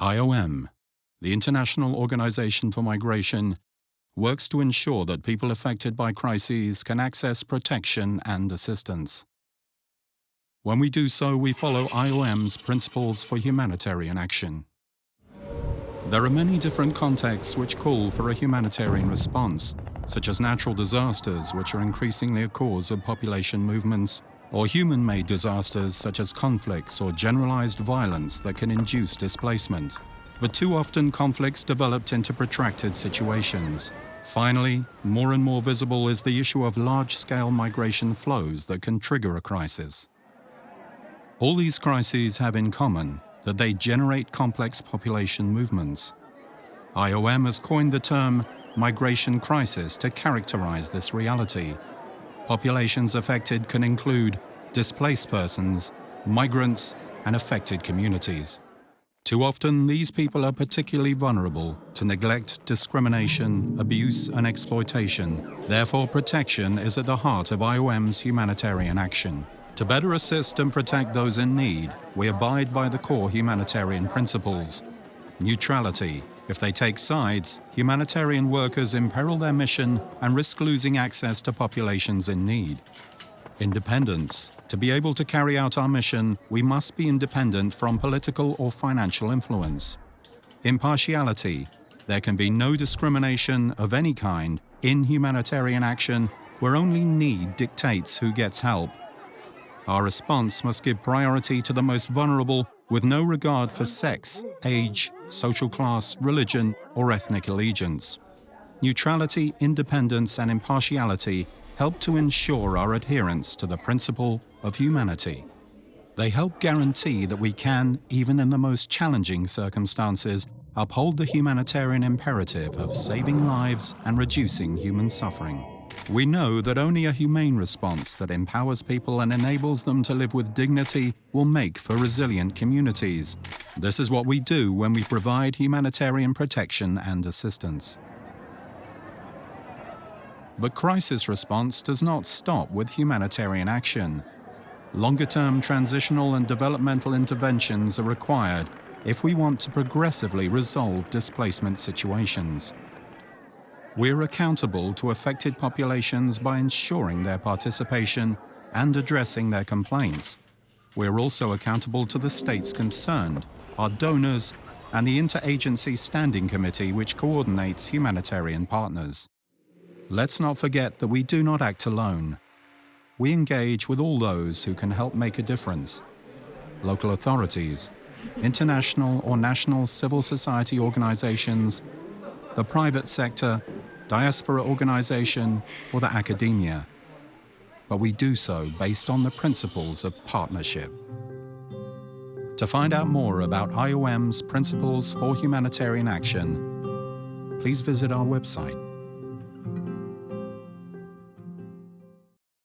IOM, the International Organization for Migration, works to ensure that people affected by crises can access protection and assistance. When we do so, we follow IOM's principles for humanitarian action. There are many different contexts which call for a humanitarian response, such as natural disasters, which are increasingly a cause of population movements, or human-made disasters such as conflicts or generalized violence that can induce displacement. But too often conflicts developed into protracted situations. Finally, more and more visible is the issue of large-scale migration flows that can trigger a crisis. All these crises have in common that they generate complex population movements. IOM has coined the term migration crisis to characterize this reality. Populations affected can include displaced persons, migrants, and affected communities. Too often, these people are particularly vulnerable to neglect, discrimination, abuse, and exploitation. Therefore, protection is at the heart of IOM's humanitarian action. To better assist and protect those in need, we abide by the core humanitarian principles. Neutrality. If they take sides, humanitarian workers imperil their mission and risk losing access to populations in need. Independence. To be able to carry out our mission, we must be independent from political or financial influence. Impartiality. There can be no discrimination of any kind in humanitarian action where only need dictates who gets help. Our response must give priority to the most vulnerable with no regard for sex, age, social class, religion, or ethnic allegiance. Neutrality, independence, and impartiality help to ensure our adherence to the principle of humanity. They help guarantee that we can, even in the most challenging circumstances, uphold the humanitarian imperative of saving lives and reducing human suffering. We know that only a humane response that empowers people and enables them to live with dignity will make for resilient communities. This is what we do when we provide humanitarian protection and assistance. But crisis response does not stop with humanitarian action. Longer-term transitional and developmental interventions are required if we want to progressively resolve displacement situations. We're accountable to affected populations by ensuring their participation and addressing their complaints. We're also accountable to the states concerned, our donors, and the Interagency Standing Committee which coordinates humanitarian partners. Let's not forget that we do not act alone. We engage with all those who can help make a difference. Local authorities, international or national civil society organizations, the private sector, diaspora organization, or the academia. But we do so based on the principles of partnership. To find out more about IOM's principles for humanitarian action, please visit our website.